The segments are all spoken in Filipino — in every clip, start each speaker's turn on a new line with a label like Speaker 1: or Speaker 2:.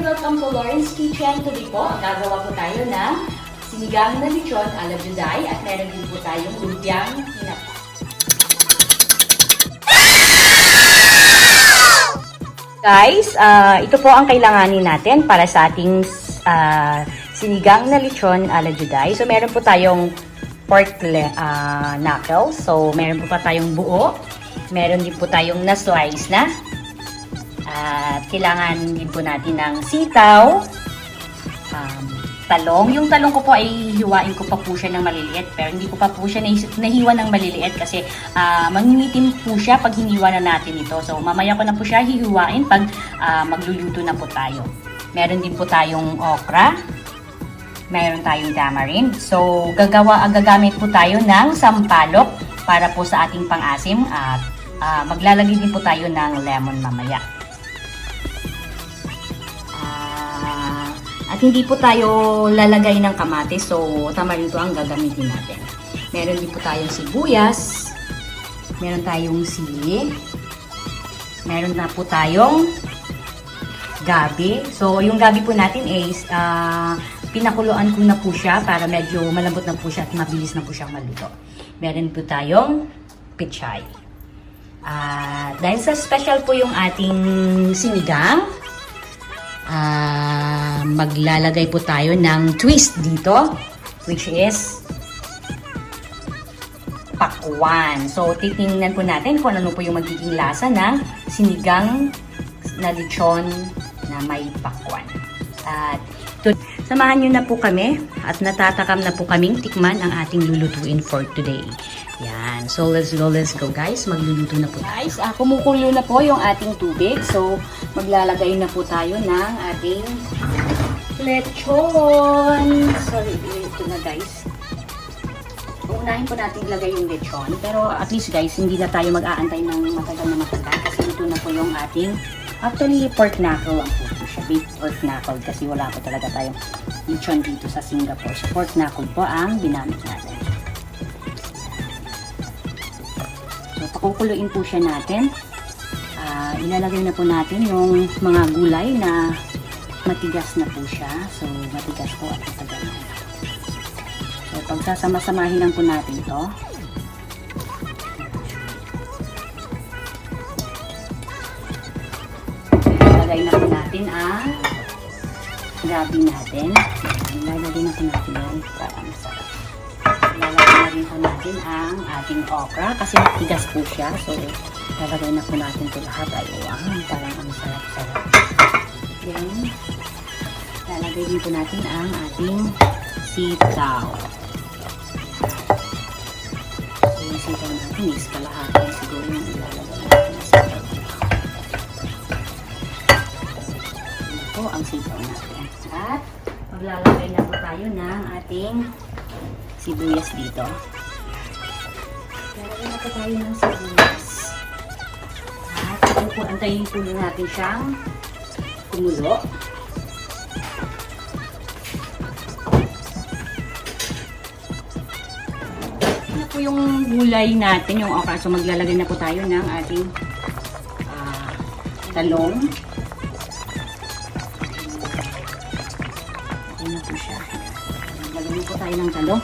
Speaker 1: welcome to Lauren's Kitchen. Today po, gagawa po tayo ng Sinigang Lechon Ala Judai at meron din po tayong lumpiang hinata. Guys, ito po ang kailanganin natin para sa ating Sinigang na Lechon Ala Judai. So meron po tayong pork knuckles. So meron po pa tayong buo. Meron din po tayong na-slice na. At kailangan din po natin ng sitaw, talong. Yung talong ko po ay hiwain ko pa po siya ng maliliit. Pero hindi ko pa po siya nahiwa ng maliliit kasi mangingitim po siya pag hiniwa na natin ito. So mamaya ko na po siya hihiwain pag magluluto na po tayo. Meron din po tayong okra. Meron tayong tamarind. So gagamit po tayo ng sampalok para po sa ating pang-asim. At maglalagay din po tayo ng lemon mamaya. At hindi po tayo lalagay ng kamatis, so tamarind po ang gagamitin natin. Meron din po tayong sibuyas, meron tayong sili, meron na po tayong gabi. So yung gabi po natin is pinakuluan ko na po siya para medyo malambot na po siya at mabilis na po siyang maluto. Meron po tayong pechay. Dahil sa special po yung ating sinigang, maglalagay po tayo ng twist dito, which is pakwan. So titingnan po natin kung ano po yung magiging lasa ng sinigang na lechon na may pakwan. At samahan nyo na po kami at natatakam na po kaming tikman ang ating lulutuin for today. Yan. So let's go guys. Magluluto na po guys. Kumukulo na po yung ating tubig. So maglalagay na po tayo ng ating lechon. Sorry, ito na guys. Unahin po natin ilagay yung lechon. Pero at least guys, hindi na tayo mag-aantay ng matagal na matagal. Kasi ito na po yung ating, actually pork knuckle ang po siya. Beef pork knuckle kasi wala po talaga tayong lechon dito sa Singapore. So pork knuckle po ang ginamit natin. So pakukuluin po siya natin. Ilalagay na po natin yung mga gulay na matigas na po siya. So, matigas po at matagal na. So, pagsasama-samahin lang po natin ito. Ilalagay na po natin ang gabi natin. Ilalagay na po natin yan para masarap. Ilalagay na rin po natin ang ating okra kasi matigas po siya. So, ilalagay na po natin ito lahat. Ayun, parang ang sarap-sarap. Then, lalagay din po natin ang ating sitaw. So, yung sitaw natin is kalahati siguro yung ilalagay natin na sitaw. Ito po ang sitaw natin. At maglalagay na po tayo ng ating sibuyas dito. Lalagay na po tayo ng sibuyas. At antayin po natin siyang kumulo. Ano po yung gulay natin, yung okra. So maglalagay na po tayo ng ating talong. Okay na po siya. Maglalagay na po tayo ng talong.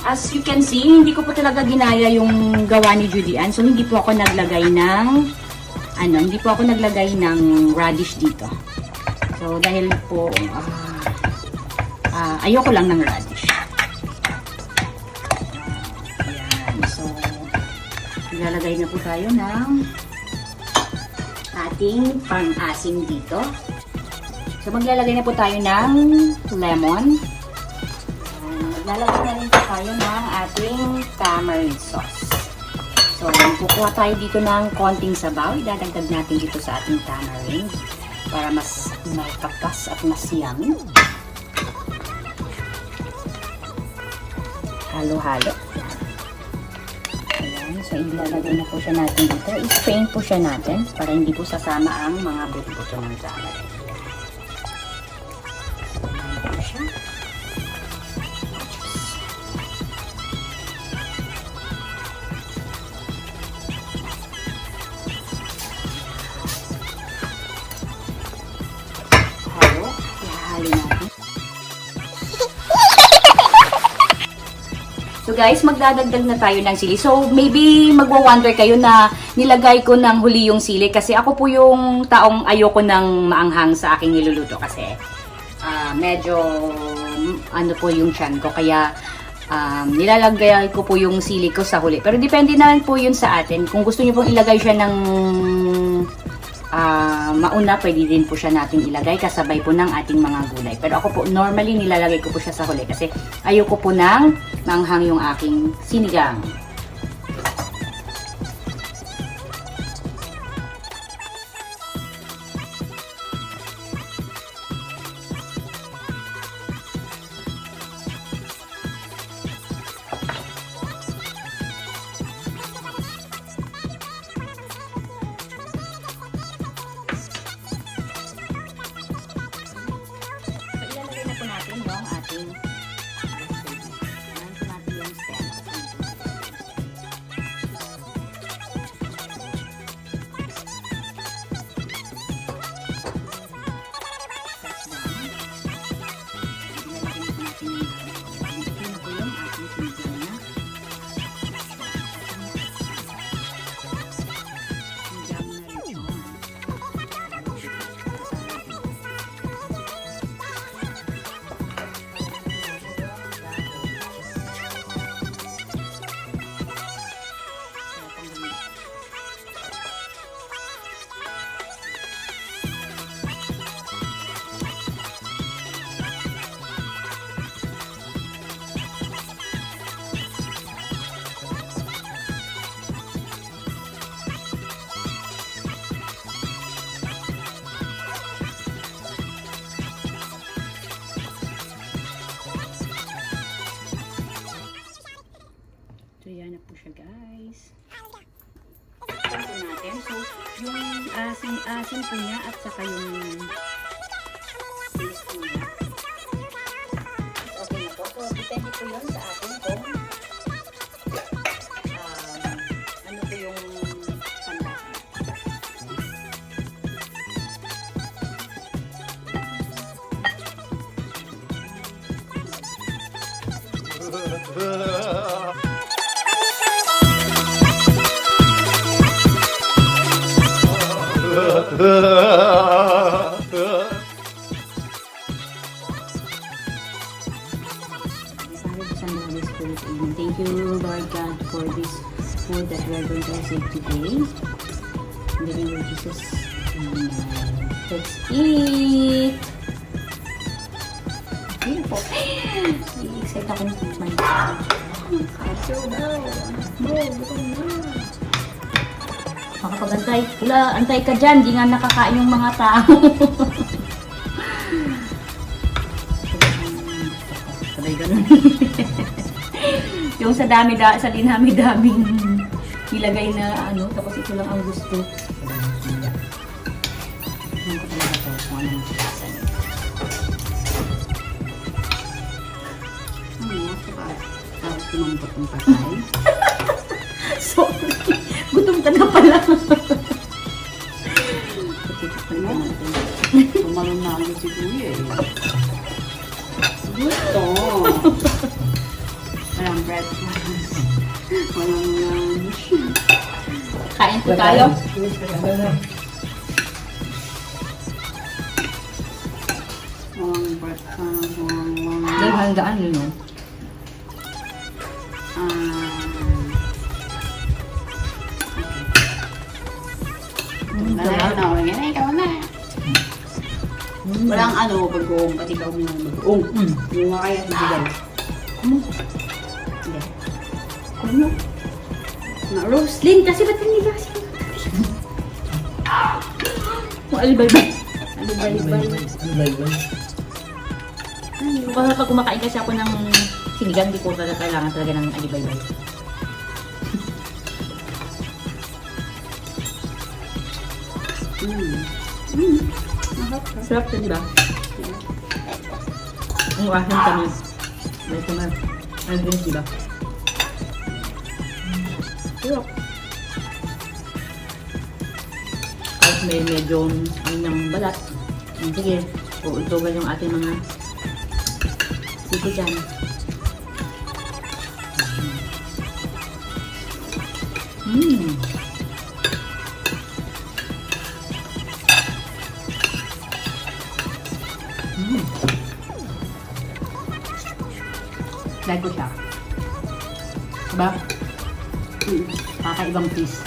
Speaker 1: As you can see, hindi ko po talaga ginaya yung gawa ni Judy. So hindi po ako naglagay ng hindi po ako naglagay ng radish dito. So dahil po ayoko lang ng radish. Ayan. So ilalagay na po tayo ng ating pang-asim dito. So maglalagay na po tayo ng lemon. Maglalagay na rin po tayo ng ating tamarind sauce. So, kukuha tayo dito ng konting sabaw. Idadagdag natin dito sa ating tamarind para mas makakas at mas yummy. Halo-halo. Ayan. So, ilalagay na po siya natin dito. I-strain po siya natin para hindi po sasama ang mga buto-buto ng tamarind. So, ayan po siya. So guys, magdadagdag na tayo ng sili. So maybe magwa-wonder kayo na nilagay ko ng huli yung sili kasi ako po yung taong ayoko ng maanghang sa aking niluluto kasi medyo ano po yung tiyan ko. Kaya nilalagay ko po yung sili ko sa huli. Pero depende na po yun sa atin. Kung gusto niyo pong ilagay siya ng mauna, pwede din po siya natin ilagay kasabay po ng ating mga gulay. Pero ako po, normally nilalagay ko po siya sa huli kasi ayoko po ng manghang yung aking sinigang. Yan na po siya, guys. Ito natin. So, yung asin po niya at saka yung taste po niya. Okay na po. So, depende po yun sa atin kung ano po yung panlasa. Thank you, Lord God, for this food that we are going to receive today. In the name of Jesus, amen. Let's eat! Okay po. I-excite ako ng tikman. Kaso daw. No, gutom na. Makapag-antay. Wala, antay ka dyan. Di nga nakakain yung mga tao. Sabay ganun. Yung sa dinami-daming ilagay na ano, tapos ito lang ang gusto. Ano ko talaga to, kung ano ang kasa niya. Tapos kumambot ng patay. Sorry. Gutom ka na pala.
Speaker 2: Tumalon na ako si Kuya eh. Gusto. Walang breakfast. Walang lunch.
Speaker 1: Kain po tayo.
Speaker 2: Walang breakfast. Walang
Speaker 1: Dahil handaan yun, no?
Speaker 2: Ikaw na. Walang ano, pag-uong, pati ikaw mo mag-uong. Yung mga kaya sa Judy. Hindi.
Speaker 1: Ano? Na-roastlin kasi ba't hindi kasi? Alibay-bay.
Speaker 3: Alibay-bay.
Speaker 1: Pag kumakain kasi ako ng sinigang, di ko talaga kailangan talaga ng alibay-bay. Sarap din, diba? Ang asin kami. Dahil ko na. Ano din, diba? Sarap. Kahit may medyo ano ng balat. Sige, uutugan yung ating mga siko dyan. Mm. Mm. Like ko siya. Diba? Kakaibang piece.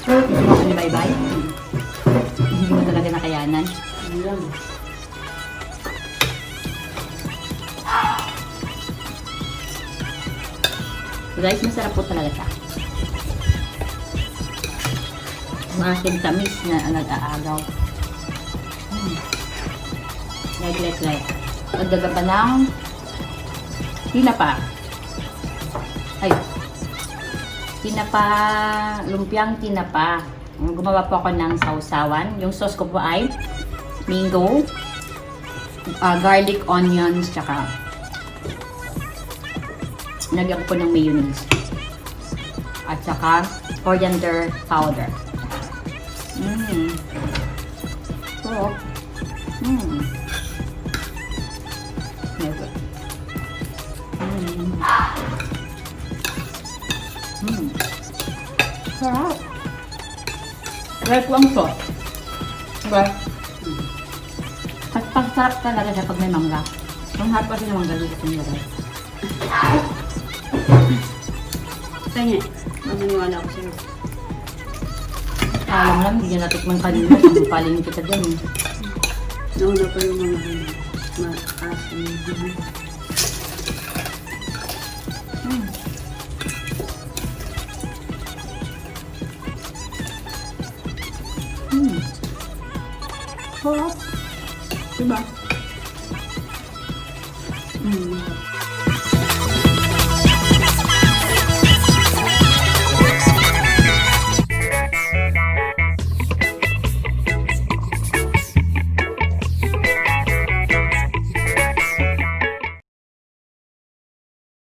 Speaker 1: Gusto mo kanibay-bay? Hindi mo talaga nakayanan.
Speaker 2: Ayan.
Speaker 1: So guys, masarap po talaga siya. Maasim tamis na nag-aagaw. Like. Pagdaga pa ng tinapa. Ay. Tinapa, lumpiang tinapa. Gumawa po ako ng sausawan. Yung sauce ko po ay mango, garlic, onions, tsaka nagyan ko po ng mayonnaise. At saka coriander powder. So, never. Sarap. Right ko ang sauce. Diba? At pagsarap talaga siya pag may mangga. Ang harap kasi ng mangga dito sa nilagay.
Speaker 2: Kanya, mamaniwala ako sa'yo.
Speaker 1: Alam mo lang, hindi niya natikman kanina. Paling kita dyan eh.
Speaker 2: Nauna pa yung mga maasim.
Speaker 1: Sarap. Diba?